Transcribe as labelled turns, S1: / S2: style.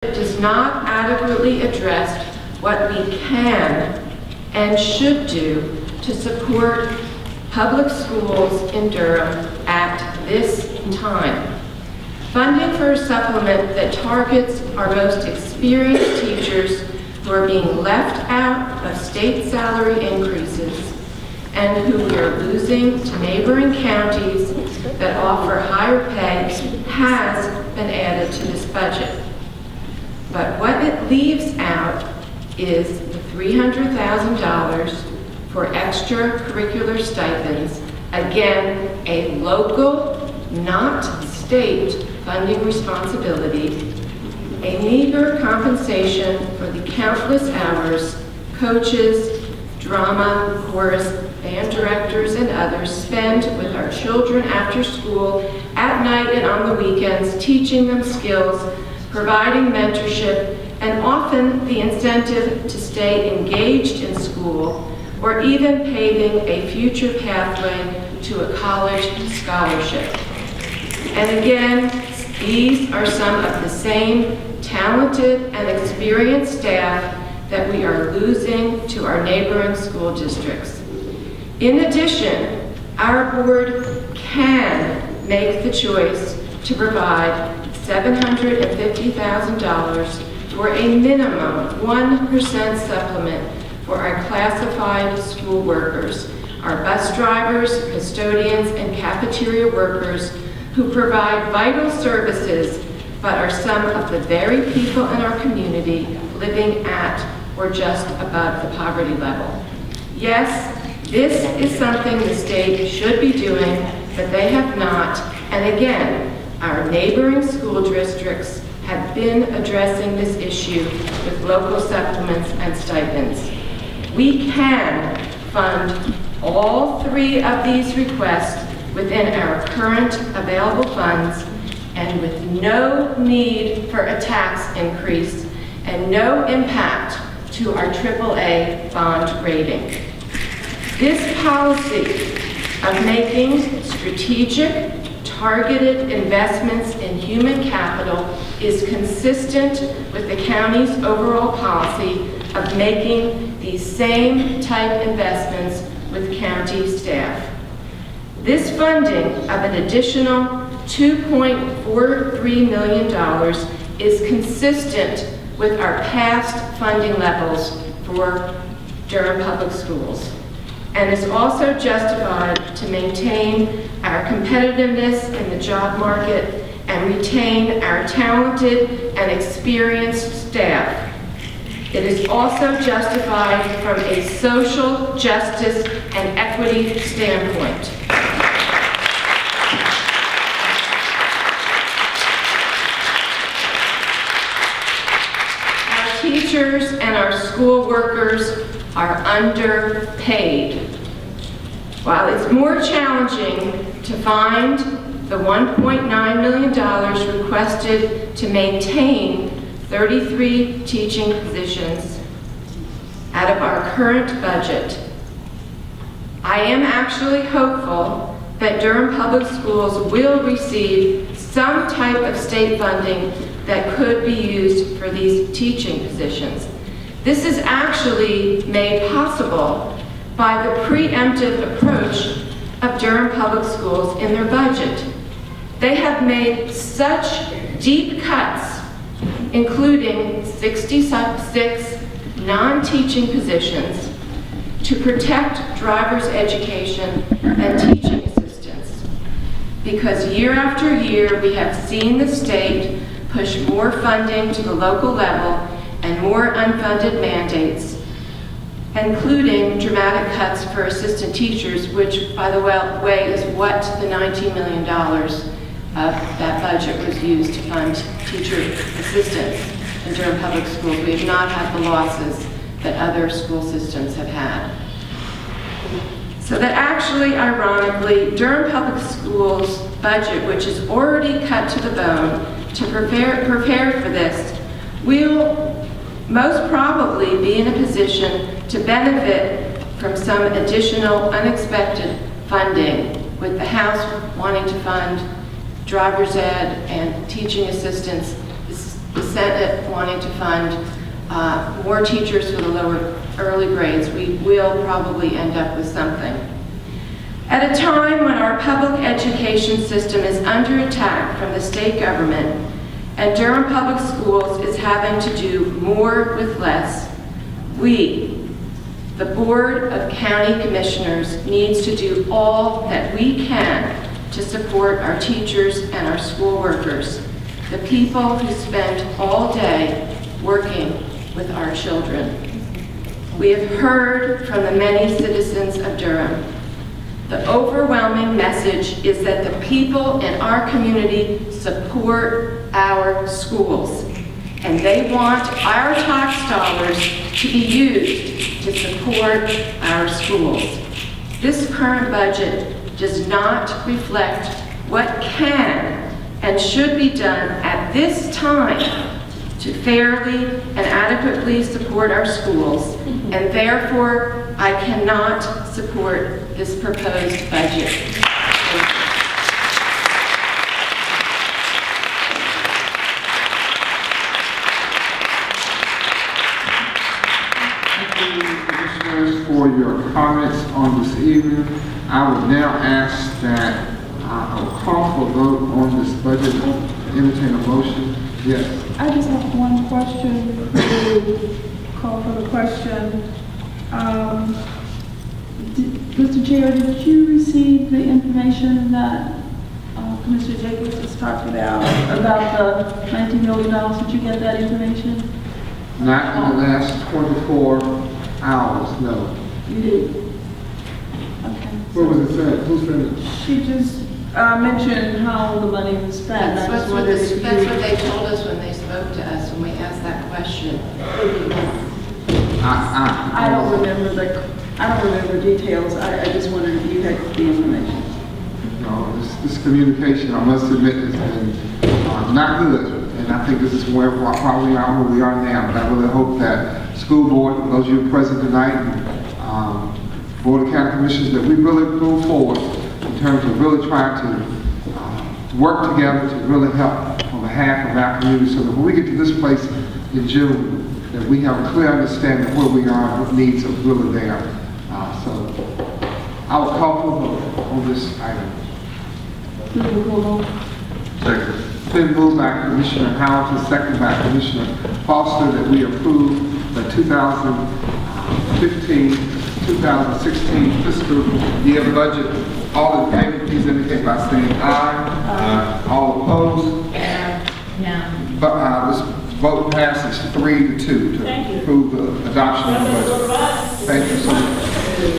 S1: does not adequately address what we can and should do to support public schools in Durham at this time. Funding for a supplement that targets our most experienced teachers who are being left out of state salary increases and who we are losing to neighboring counties that offer higher pay has been added to this budget. But what it leaves out is the $300,000 for extracurricular stipends, again, a local, not state funding responsibility, a meager compensation for the countless hours coaches, drama, chorus, band directors, and others spend with our children after school, at night and on the weekends, teaching them skills, providing mentorship, and often the incentive to stay engaged in school, or even paving a future pathway to a college scholarship. And again, these are some of the same talented and experienced staff that we are losing to our neighboring school districts. In addition, our board can make the choice to provide $750,000 for a minimum 1% supplement for our classified school workers, our bus drivers, custodians, and cafeteria workers who provide vital services but are some of the very people in our community living at or just above the poverty level. Yes, this is something the state should be doing, but they have not. And again, our neighboring school districts have been addressing this issue with local supplements and stipends. We can fund all three of these requests within our current available funds and with no need for a tax increase and no impact to our AAA bond rating. This policy of making strategic, targeted investments in human capital is consistent with the county's overall policy of making these same type investments with county staff. This funding of an additional $2.43 million is consistent with our past funding levels for Durham Public Schools and is also justified to maintain our competitiveness in the job market and retain our talented and experienced staff. It is also justified from a social justice and equity standpoint. Our teachers and our school workers are underpaid. While it's more challenging to find the $1.9 million requested to maintain 33 teaching positions out of our current budget, I am actually hopeful that Durham Public Schools will receive some type of state funding that could be used for these teaching positions. This is actually made possible by the preemptive approach of Durham Public Schools in their budget. They have made such deep cuts, including 66 non-teaching positions, to protect drivers' education and teaching assistants. Because year after year, we have seen the state push more funding to the local level and more unfunded mandates, including dramatic cuts for assistant teachers, which, by the way, is what the $19 million of that budget was used to fund teacher assistants in Durham Public Schools. We have not had the losses that other school systems have had. So that actually, ironically, Durham Public Schools budget, which is already cut to the bone to prepare for this, will most probably be in a position to benefit from some additional unexpected funding, with the House wanting to fund driver's ed and teaching assistants. the Senate wanting to fund more teachers for the lower early grades, we will probably end up with something. At a time when our public education system is under attack from the state government and Durham Public Schools is having to do more with less, we, the Board of County Commissioners, needs to do all that we can to support our teachers and our school workers, the people who spend all day working with our children. We have heard from the many citizens of Durham. The overwhelming message is that the people in our community support our schools, and they want our tax dollars to be used to support our schools. This current budget does not reflect what can and should be done at this time to fairly and adequately support our schools, and therefore I cannot support this proposed budget.
S2: Thank you, Commissioners, for your comments on this evening. I would now ask that I will call for a vote on this budget. Entertain a motion. Yes.
S3: I just have one question, to call for the question. Mr. Chair, did you receive the information that Commissioner Jacobs has talked about the $19 million? Did you get that information?
S2: Not in the last 24 hours, no.
S3: You did? Okay.
S2: What was it said? Who said it?
S3: She just mentioned how the money was spent.
S1: That's
S3: I just
S1: what
S3: wondered if you-
S1: they told us when they spoke to us, when we asked that question.
S3: I don't remember details. I just wondered if you had the information.
S2: No, this communication, I must admit, has been not good. And I think this is why we are where we are now. But I really hope that school board, those of you present tonight, and Board of County Commissioners, that we really move forward in terms of really trying to work together to really help on behalf of our community, so that when we get to this place in June, that we have a clear understanding of where we are and what needs are really there. So I will call for a vote on this item.
S4: Second.
S2: It's been moved by Commissioner Hamilton, second by Commissioner Foster, that we approve the 2015-2016 fiscal year budget. All in favor, please indicate by saying aye. All opposed?
S5: No.
S2: But this vote passes 3-2 to approve the adoption of